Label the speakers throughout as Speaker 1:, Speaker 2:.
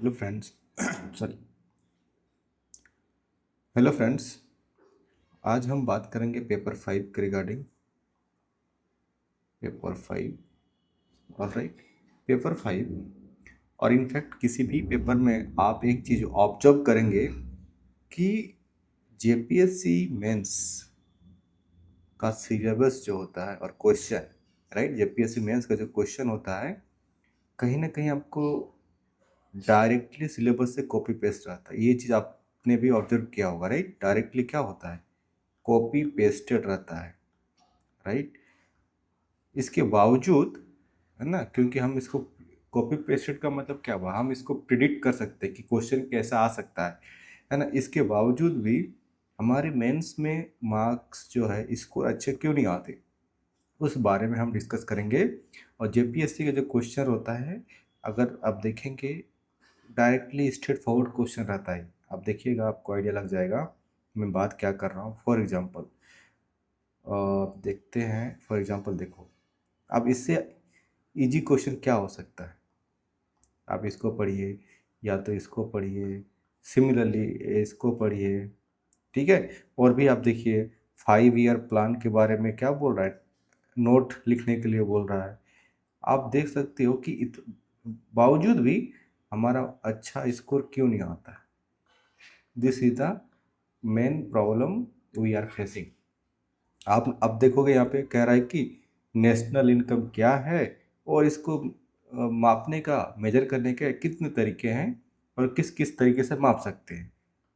Speaker 1: Hello friends sorry hello friends. आज हम बात करेंगे पेपर 5 के रिगार्डिंग। Paper 5, alright. पेपर 5 और इनफैक्ट किसी भी पेपर में आप एक चीज़ ऑब्जर्व करेंगे कि जेपीएससी मेंस का सिलेबस जो होता है और क्वेश्चन, राइट, जेपीएससी मेंस का जो क्वेश्चन होता है कहीं ना कहीं आपको डायरेक्टली सिलेबस से कॉपी पेस्ट रहता है। ये चीज़ आपने भी ऑब्जर्व किया होगा, राइट। डायरेक्टली क्या होता है, कॉपी पेस्टेड रहता है, राइट। इसके बावजूद, है ना, क्योंकि हम इसको कॉपी पेस्टेड का मतलब क्या हुआ, हम इसको प्रिडिक्ट कर सकते हैं कि क्वेश्चन कैसा आ सकता है ना। इसके बावजूद भी हमारे मेंस में मार्क्स जो है स्कोर अच्छे क्यों नहीं आते, उस बारे में हम डिस्कस करेंगे। और जेपीएससी का जो क्वेश्चन होता है, अगर आप देखेंगे डायरेक्टली स्ट्रेट फॉरवर्ड क्वेश्चन रहता है। आप देखिएगा, आपको आइडिया लग जाएगा मैं बात क्या कर रहा हूँ। फॉर एग्जांपल देखते हैं, फॉर एग्जांपल देखो, अब इससे इजी क्वेश्चन क्या हो सकता है। आप इसको पढ़िए या तो इसको पढ़िए, सिमिलरली इसको पढ़िए, ठीक है। और भी आप देखिए, 5 ईयर प्लान के बारे में क्या बोल रहा है, नोट लिखने के लिए बोल रहा है। आप देख सकते हो कि बावजूद भी हमारा अच्छा स्कोर क्यों नहीं आता है। This is the main problem we are facing. आप अब देखोगे यहाँ पे कह रहा है कि नेशनल इनकम क्या है और इसको मापने का, मेजर करने के कितने तरीके हैं और किस किस तरीके से माप सकते हैं।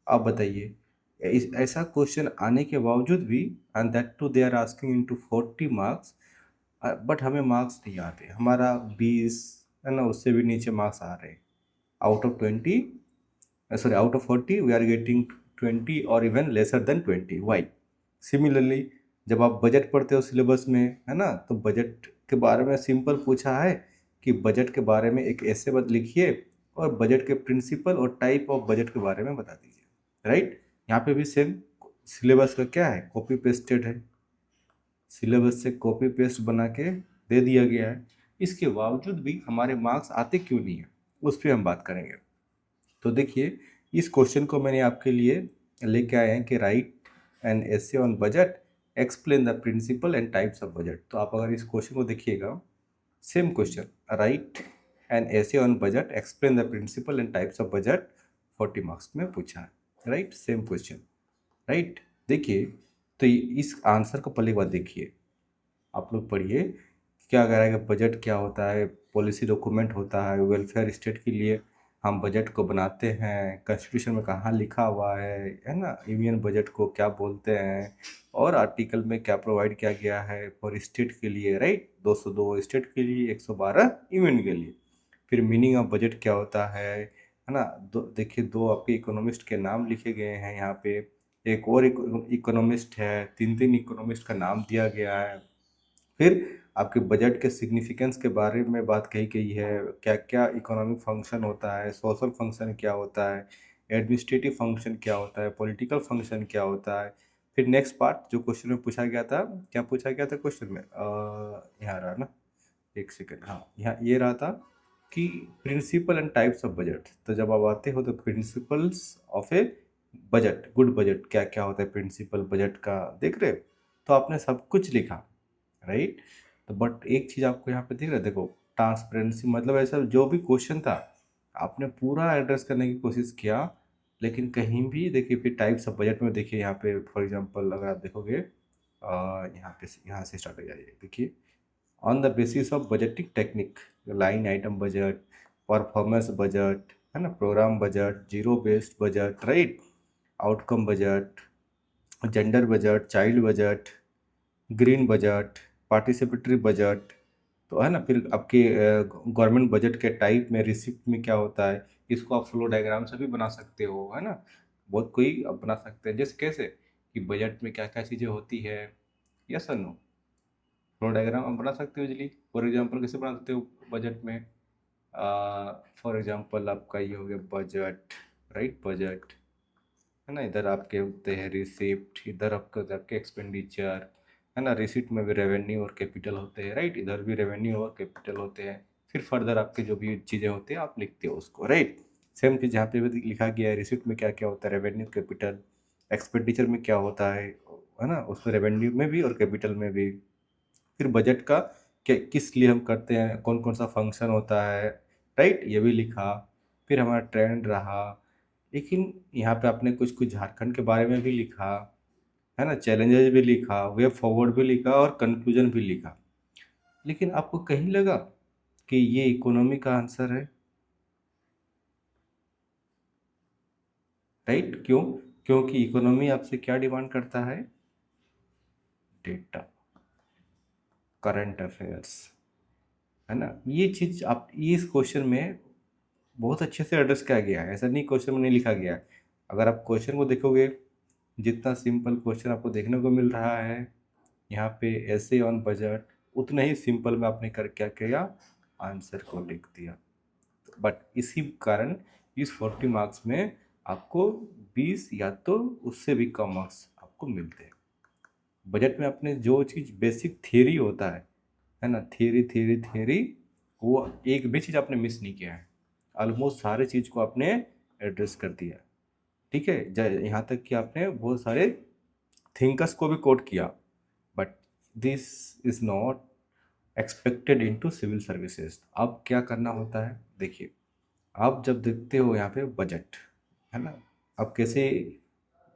Speaker 1: आप बताइए, इस ऐसा क्वेश्चन आने के बावजूद भी, and that too they are asking into 40 marks, but हमें मार्क्स नहीं आते। हमारा 20, है ना, उससे भी नीचे मार्क्स आ रहे हैं। Out of 20, sorry, out of 40 we are getting 20 और even lesser than 20। Why? Similarly जब आप बजट पढ़ते हो सिलेबस में, है ना, तो बजट के बारे में सिंपल पूछा है कि बजट के बारे में एक ऐसे बात लिखिए और बजट के प्रिंसिपल और टाइप ऑफ बजट के बारे में बता दीजिए, राइट। यहाँ पे भी सेम सिलेबस का क्या है, कॉपी पेस्टेड है। सिलेबस से कॉपी पेस्ट बना के दे दिया गया है। इसके बावजूद भी हमारे मार्क्स आते क्यों नहीं है, उस पर हम बात करेंगे। तो देखिए, इस क्वेश्चन को मैंने आपके लिए लेके आए हैं कि write an essay on budget, explain the principle and types of budget. तो आप अगर इस क्वेश्चन को देखिएगा, same question, write an essay on budget, explain the principle and types of budget, 40 marks में पूछा है, राइट। Same question, right. देखिए, तो इस आंसर को पहले एक बार देखिए, आप लोग पढ़िए क्या कह रहा है कि बजट क्या होता है, पॉलिसी डॉक्यूमेंट होता है, वेलफेयर स्टेट के लिए हम बजट को बनाते हैं, कॉन्स्टिट्यूशन में कहाँ लिखा हुआ है ना, यूनियन बजट को क्या बोलते हैं, और आर्टिकल में क्या प्रोवाइड किया गया है फॉर स्टेट के लिए, राइट। 202 स्टेट के लिए, 112 यूनियन के लिए। फिर मीनिंग ऑफ बजट क्या होता है ना। देखिए, दो आपके इकोनॉमिस्ट के नाम लिखे गए हैं यहाँ पे। एक और इकोनॉमिस्ट है, तीन तीन इकोनॉमिस्ट का नाम दिया गया है। फिर आपके बजट के सिग्निफिकेंस के बारे में बात कही गई है, क्या क्या इकोनॉमिक फंक्शन होता है, सोशल फंक्शन क्या होता है, एडमिनिस्ट्रेटिव फंक्शन क्या होता है, पॉलिटिकल फंक्शन क्या होता है। फिर नेक्स्ट पार्ट जो क्वेश्चन में पूछा गया था, क्या पूछा गया था क्वेश्चन में, यहाँ रहा ना, एक सेकेंड, हाँ, यहाँ ये रहा था कि principle and types of budget. तो जब आप आते हो तो principles of a budget, good budget क्या क्या होता है, प्रिंसिपल बजट का देख रहे हो। तो आपने सब कुछ लिखा, राइट। तो बट एक चीज़ आपको यहाँ पे दिख रहा है, देखो, ट्रांसपेरेंसी, मतलब ऐसा जो भी क्वेश्चन था आपने पूरा एड्रेस करने की कोशिश किया, लेकिन कहीं भी देखिए, फिर टाइप्स ऑफ बजट में देखिए यहाँ पे फॉर एग्जांपल अगर आप देखोगे, यहाँ से स्टार्ट हो जाइए, देखिए, on the basis of budgeting technique, line item budget, performance budget, है ना, programme budget, zero based budget, right, outcome budget, gender budget, child budget, green budget, participatory budget, तो है ना। फिर आपके गवर्नमेंट बजट के टाइप में रिसिप्ट में क्या होता है, इसको आप फ्लो डायग्राम से भी बना सकते हो, है ना। बहुत कोई आप बना सकते हैं, जैसे कैसे कि बजट में क्या क्या चीज़ें होती है, यस और नो। फ्लो डायग्राम आप बना सकते हो इजली। फॉर एग्जांपल कैसे बना सकते हो बजट में, फॉर एग्जांपल आपका ये हो गया बजट, राइट, बजट, है ना। इधर आपके होते हैं रिसिप्ट, इधर आपके आपके एक्सपेंडिचर, है ना। रिसिप्ट में भी रेवेन्यू और कैपिटल होते हैं, राइट, इधर भी रेवेन्यू और कैपिटल होते हैं। फिर फर्दर आपके जो भी चीज़ें होती हैं आप लिखते हो उसको, राइट। सेम चीज़ यहाँ पे भी लिखा गया है, रिसिप्ट में क्या क्या होता है, रेवेन्यू, कैपिटल, एक्सपेंडिचर में क्या होता है ना, उसमें रेवेन्यू में भी और कैपिटल में भी। फिर बजट का किस लिए हम करते हैं, कौन कौन सा फंक्शन होता है, राइट, ये भी लिखा। फिर हमारा ट्रेंड रहा, लेकिन यहाँ पे आपने कुछ कुछ झारखंड के बारे में भी लिखा, है ना, चैलेंजेस भी लिखा, वे फॉरवर्ड भी लिखा और कंक्लूजन भी लिखा। लेकिन आपको कहीं लगा कि ये इकोनॉमी का आंसर है, राइट? क्यों? क्योंकि इकोनॉमी आपसे क्या डिमांड करता है? डेटा, करंट अफेयर्स, है ना। ये चीज़ आप इस क्वेश्चन में बहुत अच्छे से एड्रेस किया गया है, ऐसा नहीं क्वेश्चन में नहीं लिखा गया है। अगर आप क्वेश्चन को देखोगे, जितना सिंपल क्वेश्चन आपको देखने को मिल रहा है यहाँ पे ऐसे ऑन बजट, उतना ही सिंपल में आपने कर क्या किया, आंसर को लिख दिया। बट इसी कारण इस 40 मार्क्स में आपको 20 या तो उससे भी कम मार्क्स आपको मिलते हैं। बजट में आपने जो चीज़ बेसिक थियरी होता है ना, थियरी थियरी थियरी, वो एक भी चीज़ आपने मिस नहीं किया है। ऑलमोस्ट सारे चीज़ को आपने एड्रेस कर दिया, ठीक है। यहाँ तक कि आपने बहुत सारे थिंकर्स को भी कोट किया। But this is not expected into civil services. अब क्या करना होता है, देखिए, आप जब देखते हो यहाँ पे बजट, है ना, अब कैसे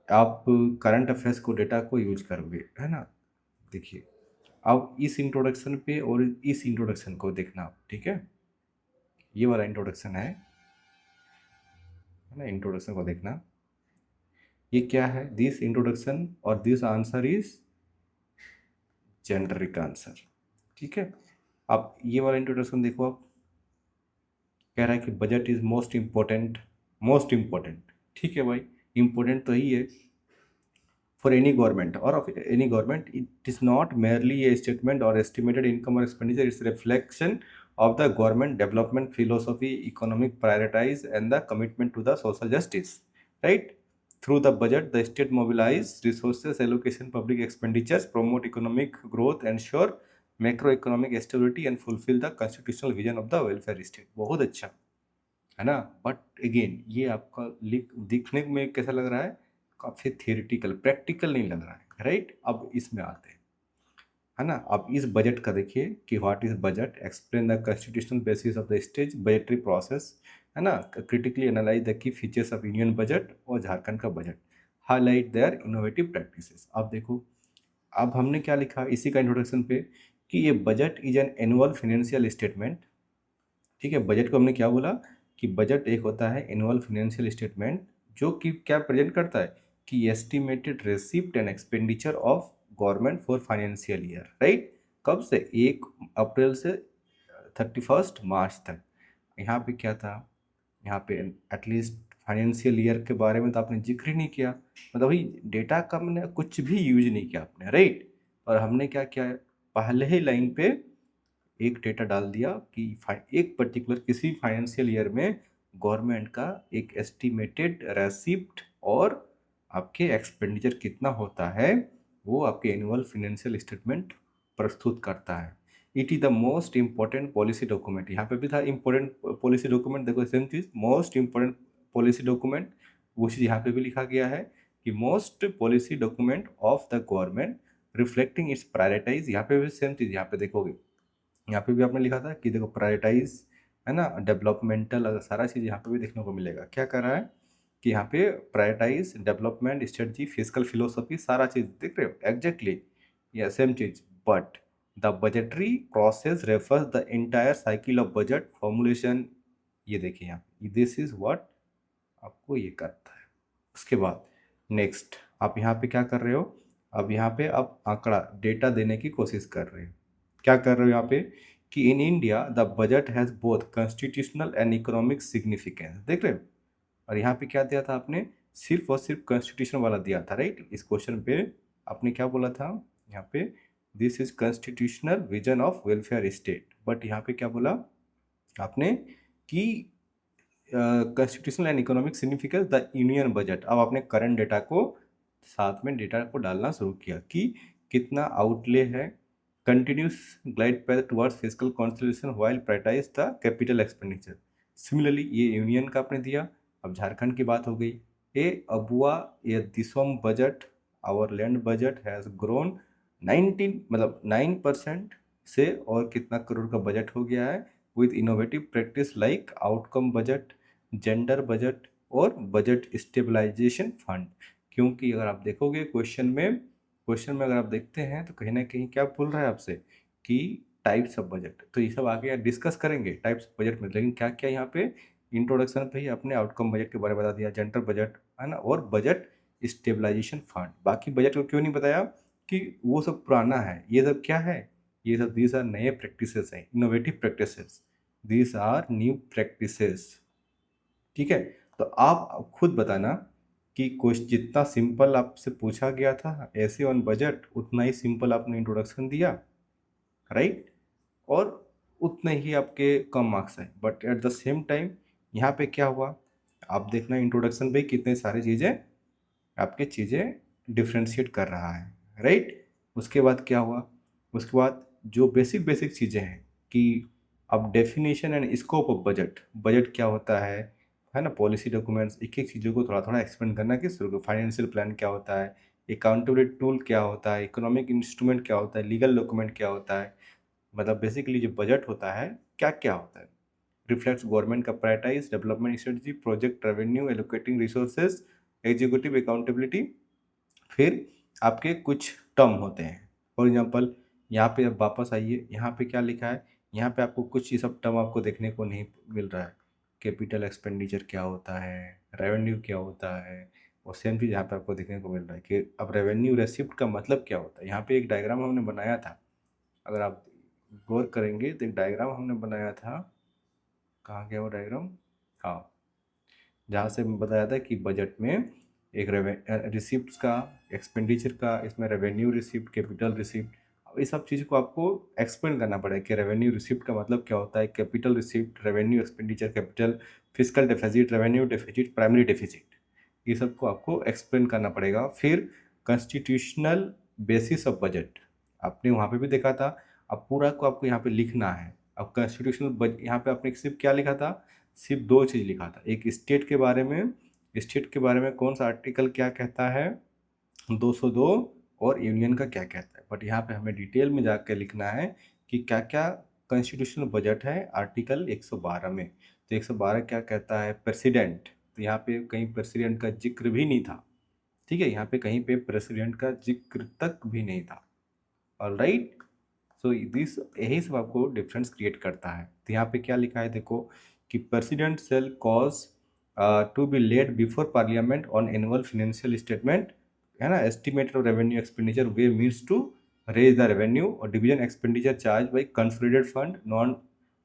Speaker 1: आप करंट अफेयर्स को, डेटा को यूज करोगे, है ना। देखिए, अब इस इंट्रोडक्शन पे और इस इंट्रोडक्शन को देखना आप, ठीक है। ये वाला इंट्रोडक्शन है ना, इंट्रोडक्शन को देखना। ये क्या है, दिस इंट्रोडक्शन और this answer is generic answer, ठीक है। अब ये वाला इंट्रोडक्शन देखो, आप कह रहा है कि budget is most important, most important, ठीक है भाई, इम्पोर्टेंट तो ही है for any government or of any government. It is not merely a statement or estimated income or expenditure. It's a reflection of the government development philosophy, economic priorities, and the commitment to the social justice, right? Through the budget, the state mobilize resources, allocation, public expenditures, promote economic growth, ensure macroeconomic stability, and fulfill the constitutional vision of the welfare state. बहुत अच्छा, है ना। But again ये आपका दिखने में कैसा लग रहा है, काफ़ी थियोरिटिकल, प्रैक्टिकल नहीं लग रहा है, राइट। अब इसमें आते हैं, है ना। अब इस बजट का देखिए कि what is budget, explain the constitutional basis of the stage budgetary process, है ना, critically analyse the key features of union budget और झारखंड का budget, highlight their innovative practices. अब देखो, अब हमने क्या लिखा इसी का इंट्रोडक्शन पे कि ये budget is an annual financial statement, ठीक है। बजट को हमने क्या बोला कि बजट एक होता है एनुअल फाइनेंशियल स्टेटमेंट, जो कि क्या प्रेजेंट करता है कि estimated receipt and expenditure of government for financial year, right. कब से, 1 अप्रैल से 31 मार्च तक। यहाँ पे क्या था, यहाँ पे एटलीस्ट फाइनेंशियल ईयर के बारे में तो आपने जिक्र ही नहीं किया, मतलब वही डेटा का मैंने कुछ भी यूज नहीं किया आपने, राइट। और हमने क्या किया, पहले ही लाइन पे एक डेटा डाल दिया कि एक पर्टिकुलर किसी फाइनेंशियल ईयर में गवर्नमेंट का एक एस्टिमेटेड रेसिप्ट और आपके एक्सपेंडिचर कितना होता है, वो आपके एनुअल फाइनेंशियल स्टेटमेंट प्रस्तुत करता है। It is the most important policy document, यहाँ पे भी था इम्पोर्टेंट पॉलिसी डॉक्यूमेंट, देखो सेम चीज़, मोस्ट इम्पोर्टेंट पॉलिसी डॉक्यूमेंट, वो चीज़ यहाँ पे भी लिखा गया है कि most policy document of the government reflecting its prioritise. यहाँ पे भी सेम चीज़, यहाँ पे देखोगे, यहाँ पे भी आपने लिखा था कि देखो प्रायोरिटाइज, है ना, डेवलपमेंटल, सारा चीज़ यहाँ पे भी देखने को मिलेगा। क्या कर रहा है कि यहाँ पे prioritise, development strategy, physical philosophy, सारा चीज़ देख रहे हो एग्जैक्टली, या सेम चीज़। But the budgetary process refers the entire cycle of budget formulation. ये देखिए यहाँ, दिस इज व्हाट आपको ये करता है। उसके बाद नेक्स्ट आप यहाँ पे क्या कर रहे हो, अब यहाँ पे आप आंकड़ा डेटा देने की कोशिश कर रहे हो। क्या कर रहे हो यहाँ पे कि in India the budget has both constitutional and economic significance, देख रहे हो। और यहाँ पे क्या दिया था आपने, सिर्फ और सिर्फ कॉन्स्टिट्यूशन वाला दिया था, राइट। इस क्वेश्चन पे आपने क्या बोला था यहाँ पे, this is constitutional vision of welfare state. But यहाँ पे क्या बोला आपने कि constitutional and economic significance the union budget. अब आपने करंट डेटा को साथ में डेटा को डालना शुरू किया कि कितना आउटले है, continuous glide path towards physical consolidation while prioritise the capital expenditure. Similarly ये यूनियन का आपने दिया अब झारखंड की बात हो गई, ए अबुआ ए Dishom budget our land budget has grown 19 मतलब 9% से और कितना करोड़ का बजट हो गया है with innovative practice like outcome budget, gender budget और बजट स्टेबलाइजेशन फंड। क्योंकि अगर आप देखोगे क्वेश्चन में अगर आप देखते हैं तो कहीं ना कहीं क्या बोल रहा है आपसे कि टाइप्स ऑफ बजट, तो ये सब आगे डिस्कस करेंगे टाइप्स ऑफ बजट में, लेकिन क्या क्या यहाँ पे इंट्रोडक्शन पे ही अपने आउटकम बजट के बारे में बता दिया, जेंडर बजट है ना, और बजट स्टेबलाइजेशन फंड। बाकी बजट को क्यों नहीं बताया कि वो सब पुराना है, ये सब क्या है, ये सब दीज आर नए प्रैक्टिसेस हैं, innovative practices, these are new practices. ठीक है, तो आप खुद बताना कि क्वेश्चन जितना सिंपल आपसे पूछा गया था ऐसे ऑन बजट उतना ही सिंपल आपने इंट्रोडक्शन दिया, राइट, और उतने ही आपके कम मार्क्स हैं। But at the same time यहाँ पे क्या हुआ, आप देखना इंट्रोडक्शन पे कितने सारी चीज़ें आपके चीज़ें डिफ्रेंशिएट कर रहा है, राइट। उसके बाद क्या हुआ, उसके बाद जो बेसिक बेसिक चीज़ें हैं कि अब definition and scope of budget, budget क्या होता है ना, पॉलिसी डॉक्यूमेंट्स, एक एक चीज़ों को थोड़ा थोड़ा एक्सप्लेन करना कि फाइनेंशियल प्लान क्या होता है, अकाउंटेबिलिटी टूल क्या होता है, इकोनॉमिक इंस्ट्रूमेंट क्या होता है, लीगल डॉक्यूमेंट क्या होता है, मतलब बेसिकली जो बजट होता है क्या क्या होता है, रिफ्लेक्ट्स गवर्नमेंट का prioritise development strategy, project revenue, allocating resources, executive accountability. फिर आपके कुछ टर्म होते हैं, फॉर एग्जांपल यहाँ पे अब वापस आइए, यहाँ पे क्या लिखा है, यहाँ पे आपको कुछ ये सब टर्म आपको देखने को नहीं मिल रहा है, कैपिटल एक्सपेंडिचर क्या होता है, रेवेन्यू क्या होता है, और सेम चीज़ यहाँ पे आपको देखने को मिल रहा है कि अब रेवेन्यू रेसिप्ट का मतलब क्या होता है। यहाँ पे एक डायग्राम हमने बनाया था, अगर आप गौर करेंगे तो एक डायग्राम हमने बनाया था, कहाँ गया वो डायग्राम, हाँ, जहाँ से बताया था कि बजट में एक रिसिप्ट का, एक्सपेंडिचर का, इसमें रेवेन्यू रिसिप्ट, कैपिटल रिसिप्ट, अब ये सब चीज़ को आपको एक्सप्लेन करना पड़ेगा कि रेवेन्यू रिसिप्ट का मतलब क्या होता है, capital receipt, revenue expenditure, capital, physical deficit, revenue deficit, primary deficit, ये सब को आपको एक्सप्लेन करना पड़ेगा। फिर कॉन्स्टिट्यूशनल बेसिस ऑफ बजट आपने वहाँ पे भी देखा था, अब पूरा को आपको यहाँ पे लिखना है। अब कॉन्स्टिट्यूशनल यहाँ पे आपने सिर्फ क्या लिखा था, सिर्फ दो चीज़ लिखा था, एक स्टेट के बारे में कौन सा आर्टिकल क्या कहता है 202, और यूनियन का क्या कहता है। बट यहाँ पे हमें डिटेल में जाकर लिखना है कि क्या क्या कॉन्स्टिट्यूशनल बजट है आर्टिकल 112 में। तो 112 क्या कहता है, प्रेसिडेंट, तो यहाँ पे कहीं प्रेसिडेंट का जिक्र भी नहीं था, ठीक है, यहाँ पे कहीं पे प्रेसिडेंट का जिक्र तक भी नहीं था। ऑलराइट, सो दिस यही सब आपको डिफरेंस क्रिएट करता है। तो यहाँ पे क्या लिखा है देखो कि president shall cause to be laid before parliament on annual financial statement, है ना, estimated of revenue expenditure ways means to raise the revenue और division expenditure charged by consolidated fund non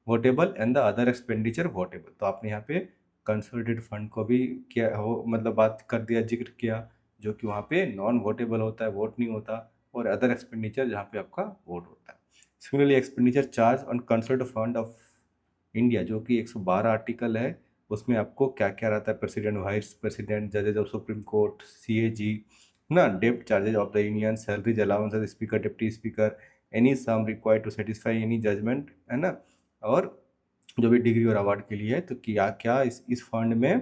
Speaker 1: votable and the other expenditure votable. तो आपने यहाँ पे consolidated fund को भी किया हो, मतलब बात कर दिया, जिक्र किया, जो कि वहाँ पे नॉन वोटेबल होता है, वोट नहीं होता, और अदर एक्सपेंडिचर जहाँ पे आपका वोट होता है। Similarly expenditure charge on consult fund of India, जो कि 112 आर्टिकल है, उसमें आपको क्या क्या रहता है, प्रेसिडेंट, वाइस प्रेसिडेंट, जजेज ऑफ सुप्रीम कोर्ट, CAG ना, डेप्ट charges of the union, salaries allowances speaker, deputy speaker, any sum required to satisfy any judgment, है ना, और जो भी डिग्री और अवार्ड के लिए है, तो क्या क्या इस फंड में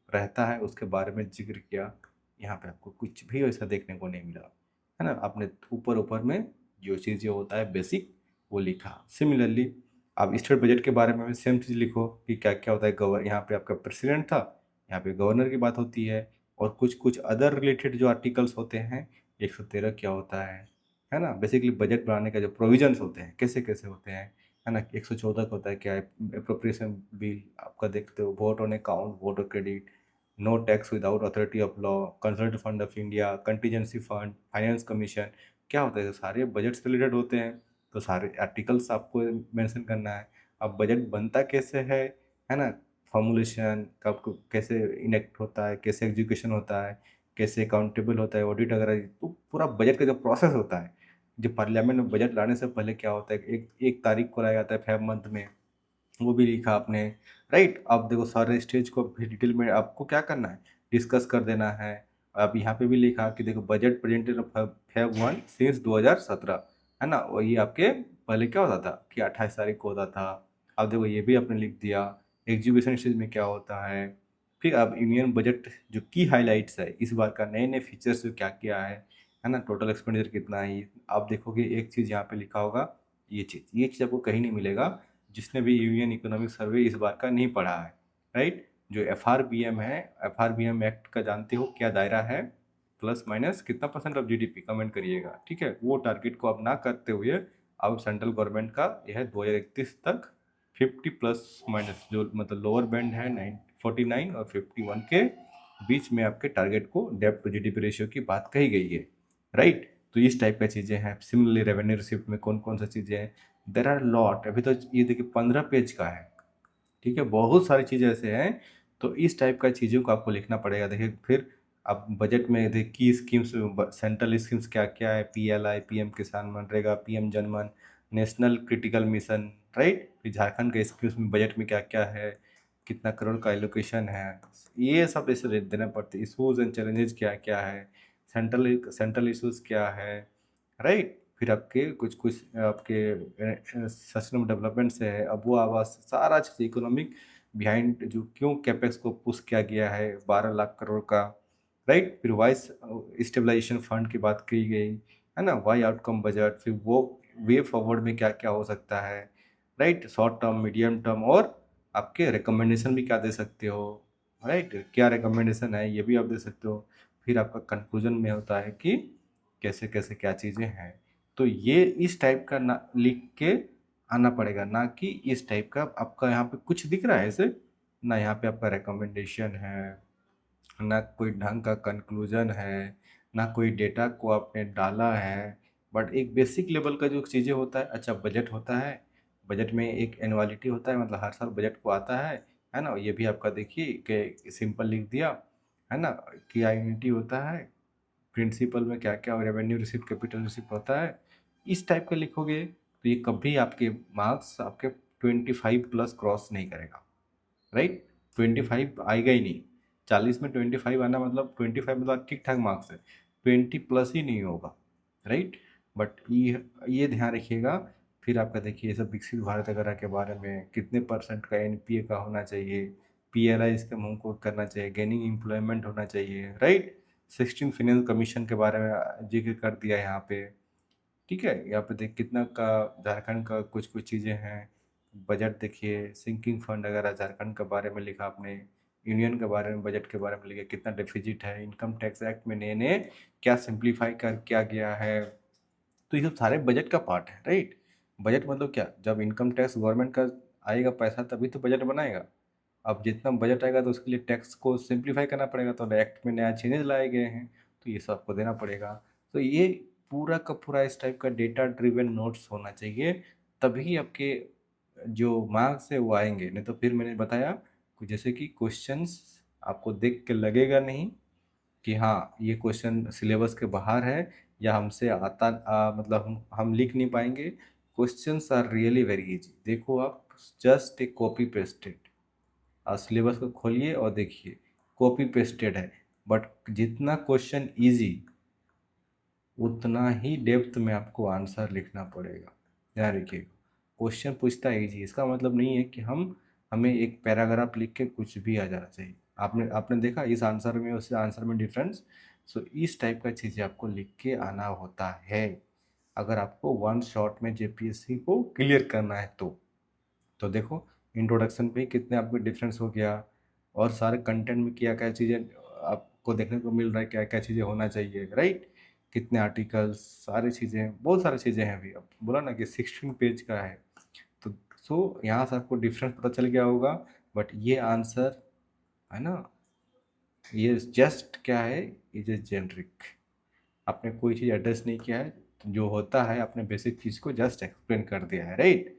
Speaker 1: रहता है उसके बारे में जिक्र किया। यहाँ पे आपको कुछ भी ऐसा देखने को नहीं मिला, है ना, आपने ऊपर ऊपर में जो चीज़ें होता है बेसिक वो लिखा। सिमिलरली आप स्टेट बजट के बारे में भी सेम चीज़ लिखो कि क्या क्या होता है, यहाँ पे आपका प्रेसिडेंट था, यहाँ पे गवर्नर की बात होती है, और कुछ कुछ अदर रिलेटेड जो आर्टिकल्स होते हैं, 113 क्या होता है ना, बेसिकली बजट बनाने का जो प्रोविजंस होते हैं कैसे कैसे होते हैं, है ना, 114 का होता है क्या है, अप्रोप्रिएशन बिल आपका देखते हो, vote on account, vote on credit, no tax without authority of law, consult fund of India, contingency fund, finance commission, क्या होता है, तो सारे बजट से रिलेटेड होते हैं, तो सारे आर्टिकल्स आपको मेंशन करना है। अब बजट बनता कैसे है ना, फॉर्मुलेशन कब कैसे इनेक्ट होता है, कैसे एग्जीक्यूशन होता है, कैसे अकाउंटेबल होता है, ऑडिट वगैरह, तो पूरा बजट का जो प्रोसेस होता है, जो पार्लियामेंट में बजट लाने से पहले क्या होता है, एक तारीख को लाया जाता है फेब मंथ में, वो भी लिखा आपने, राइट। अब देखो सारे स्टेज को फिर डिटेल में आपको क्या करना है, डिस्कस कर देना है। अब यहाँ पे भी लिखा कि देखो बजट प्रेजेंटेड फेब 1 सिंस 2017, है ना, वही आपके पहले क्या होता था कि 28 तारीख को होता था। अब देखो ये भी आपने लिख दिया, एग्जीक्यूशन स्टेज में क्या होता है, फिर अब यूनियन बजट जो की हाइलाइट्स है इस बार का, नए नए फीचर्स जो क्या क्या है ना, टोटल एक्सपेंडिचर कितना है, आप देखोगे एक चीज़ यहाँ पे लिखा होगा, ये चीज़ आपको कहीं नहीं मिलेगा जिसने भी यूनियन इकोनॉमिक सर्वे इस बार का नहीं पढ़ा है, राइट। जो FRBM है, FRBM एक्ट का जानते हो क्या दायरा है, प्लस माइनस कितना परसेंट ऑफ GDP, कमेंट करिएगा, ठीक है। वो टारगेट को अब ना करते हुए अब सेंट्रल गवर्नमेंट का यह है 2031 तक 50 प्लस माइनस, जो मतलब लोअर बैंड है 49 और 51 के बीच में आपके टारगेट को डेब्ट टू GDP रेशियो की बात कही गई है, राइट। तो इस टाइप का चीज़ें हैं। सिमिलरली रेवेन्यू रिसिप्ट में कौन कौन सा चीज़ें हैं, देर आर लॉट। अभी तो ये देखिए 15 पेज का है, ठीक है, बहुत सारी चीज़ें ऐसे हैं। तो इस टाइप का चीज़ों को आपको लिखना पड़ेगा। देखिए फिर अब बजट में देखिए की स्कीम्स, सेंट्रल स्कीम्स क्या क्या है, PLI, PM किसान, मनरेगा, PM जनमन, नेशनल क्रिटिकल मिशन, राइट। फिर झारखंड के स्कीम्स में बजट में क्या क्या है, कितना करोड़ का एलोकेशन है, ये सब ऐसे देना पड़ते। इशूज एंड चैलेंजेस क्या क्या है, सेंट्रल इशूज़ क्या है, राइट। फिर आपके कुछ कुछ आपके सस्टेनेबल डेवलपमेंट से है, अब वो आवास, सारा चीज़ इकोनॉमिक बिहाइंड जो क्यों कैपेक्स को पुश किया गया है 12 लाख करोड़ का, राइट। फिर वाइस स्टेबलाइजेशन फंड की बात की गई है ना, वाई आउटकम बजट, फिर वो वे फॉरवर्ड में क्या क्या हो सकता है, right. Short term, medium term, और आपके रिकमेंडेशन भी क्या दे सकते हो, राइट। क्या रिकमेंडेशन है ये भी आप दे सकते हो। फिर आपका कंक्लूजन में होता है कि कैसे कैसे क्या चीज़ें हैं। तो ये इस टाइप का ना लिख के आना पड़ेगा, ना कि इस टाइप का आपका यहाँ पे कुछ दिख रहा है ऐसे, ना यहाँ पे आपका रिकमेंडेशन है, ना कोई ढंग का कंक्लूजन है, ना कोई डेटा को आपने डाला है। बट एक बेसिक लेवल का जो चीज़ें होता है, अच्छा बजट होता है, बजट में एक एनुअलिटी होता है, मतलब हर साल बजट को आता है ना। ये भी आपका देखिए कि सिंपल लिख दिया, है ना, कि यूनिटी होता है, प्रिंसिपल में क्या क्या, रेवेन्यू रिसिप्ट, कैपिटल रिसिप्ट होता है। इस टाइप का लिखोगे तो ये कभी आपके मार्क्स आपके 25 प्लस क्रॉस नहीं करेगा, राइट। 25 आएगा ही नहीं। 40 में 25 आना मतलब 25 मतलब ठीक ठाक मार्क्स है, 20 प्लस ही नहीं होगा, राइट। बट ये ध्यान रखिएगा। फिर आपका देखिए ये सब विकसित भारत वगैरह के बारे में, कितने परसेंट का NPA का होना चाहिए, PLI इसका हमको करना चाहिए, गेनिंग एम्प्लॉयमेंट होना चाहिए, राइट। 16 फिनेंस कमीशन के बारे में जिक्र कर दिया यहाँ पे, ठीक है। यहाँ पे देख कितना का झारखंड का कुछ कुछ चीज़ें हैं। बजट देखिए, सिंकिंग फंड वगैरह झारखंड के बारे में लिखा आपने, यूनियन के बारे में, बजट के बारे में लिखा, कितना डेफिजिट है, इनकम टैक्स एक्ट में नए नए क्या सिंप्लीफाई कर किया गया है। तो ये सब सारे बजट का पार्ट है, राइट। बजट मतलब क्या, जब इनकम टैक्स गवर्नमेंट का आएगा पैसा तभी तो बजट बनाएगा। अब जितना बजट आएगा तो उसके लिए टैक्स को सिंप्लीफाई करना पड़ेगा, तो एक्ट में नया चेंजेस लाए गए हैं, तो ये सब आपको देना पड़ेगा। तो ये पूरा का पूरा इस टाइप का डेटा ड्रिवन नोट्स होना चाहिए, तभी आपके जो मार्क्स है वो आएंगे। नहीं तो फिर मैंने बताया कि जैसे कि क्वेश्चंस आपको देख के लगेगा नहीं कि हाँ ये क्वेश्चन सिलेबस के बाहर है, या हमसे आता मतलब हम लिख नहीं पाएंगे। Questions are really very easy. देखो आप, जस्ट ए कॉपी पेस्टेड, आप सिलेबस को खोलिए और देखिए, कॉपी पेस्टेड है। बट जितना क्वेश्चन इजी, उतना ही डेप्थ में आपको आंसर लिखना पड़ेगा। ध्यान रखिएगा, क्वेश्चन पूछता है इजी, इसका मतलब नहीं है कि हमें एक पैराग्राफ लिख के कुछ भी आ जाना चाहिए। आपने आपने देखा इस आंसर में उस आंसर में डिफरेंस। सो इस टाइप का चीज़ें आपको लिख के आना होता है, अगर आपको वन शॉट में JPSC को क्लियर करना है तो देखो, इंट्रोडक्शन पे ही कितने आपको डिफरेंस हो गया, और सारे कंटेंट में क्या क्या चीज़ें आपको देखने को मिल रहा है, क्या क्या चीज़ें होना चाहिए, राइट। कितने आर्टिकल्स, सारी चीज़ें, बहुत सारी चीज़ें हैं। अभी अब बोला ना कि 16 पेज का है, तो सो यहाँ से आपको डिफरेंस पता चल गया होगा। बट ये आंसर है ना, ये जस्ट क्या है, ये जस्ट जेनरिक, आपने कोई चीज़ एड्रेस नहीं किया है, तो जो होता है आपने बेसिक चीज़ को जस्ट एक्सप्लेन कर दिया है, राइट।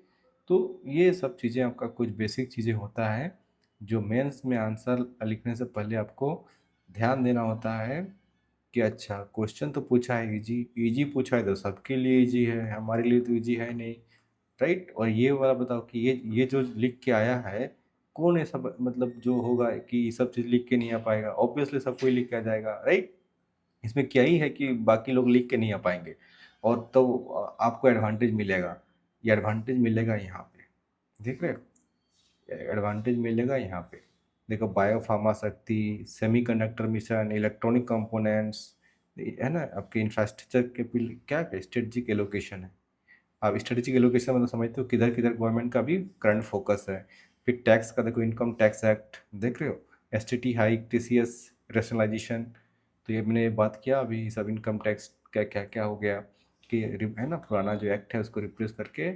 Speaker 1: तो ये सब चीज़ें आपका कुछ बेसिक चीज़ें होता है जो मेंस में आंसर लिखने से पहले आपको ध्यान देना होता है कि अच्छा क्वेश्चन तो पूछा है इजी, इजी पूछा है तो सबके लिए इजी है, हमारे लिए तो इजी है नहीं, राइट। और ये वाला बताओ कि ये जो लिख के आया है, कौन ऐसा मतलब जो होगा कि सब चीज़ लिख के नहीं आ पाएगा, ऑब्वियसली सब कोई लिख के आ जाएगा, राइट। इसमें क्या ही है कि बाकी लोग लिख के नहीं आ पाएंगे, और तो आपको एडवांटेज मिलेगा। ये एडवांटेज मिलेगा यहाँ पे, देख रहे हो, एडवांटेज मिलेगा यहाँ पे। देखो बायो फार्मा शक्ति, सेमीकंडक्टर मिशन, इलेक्ट्रॉनिक कंपोनेंट्स, है ना, आपके इंफ्रास्ट्रक्चर के क्या स्ट्रेटजिक एलोकेशन है। आप स्ट्रेटेजिक एलोकेशन मतलब समझते हो किधर किधर गवर्नमेंट का भी करंट फोकस है। फिर टैक्स का देखो, इनकम टैक्स एक्ट देख रहे हो, एसटीटी हाइक, टीसीएस रेशनलाइजेशन। तो ये मैंने बात किया अभी, सब इनकम टैक्स क्या क्या क्या हो गया कि है ना, पुराना जो एक्ट है उसको रिप्लेस करके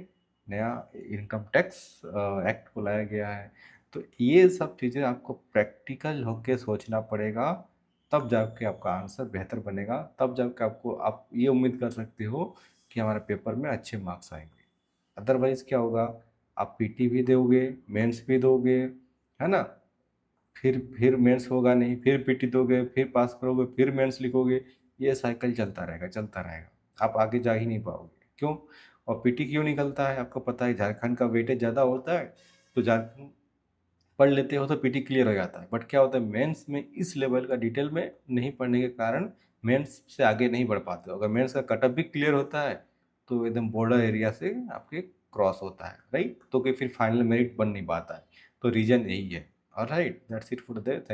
Speaker 1: नया इनकम टैक्स एक्ट को लाया गया है। तो ये सब चीज़ें आपको प्रैक्टिकल होके सोचना पड़ेगा, तब जाके आपका आंसर बेहतर बनेगा, तब जाके आपको आप ये उम्मीद कर सकते हो कि हमारे पेपर में अच्छे मार्क्स आएंगे। अदरवाइज क्या होगा, आप पीटी भी दोगे, मेंस भी दोगे, है ना, फिर मेंस होगा नहीं, फिर पीटी दोगे, फिर पास करोगे, फिर मेंस लिखोगे, ये साइकिल चलता रहेगा चलता रहेगा, आप आगे जा ही नहीं पाओगे। क्यों? और पीटी क्यों निकलता है आपको पता है, झारखंड का वेटेज ज़्यादा होता है, तो झारखंड पढ़ लेते हो तो पीटी क्लियर हो जाता है। बट क्या होता है, मेंस में इस लेवल का डिटेल में नहीं पढ़ने के कारण मेंस से आगे नहीं बढ़ पाते हो। अगर मेंस का कटअप भी क्लियर होता है तो एकदम बॉर्डर एरिया से आपके क्रॉस होता है, राइट, तो कि फिर फाइनल मेरिट बन नहीं पाता है। तो रीजन यही है। Alright, that's it for the day. Thank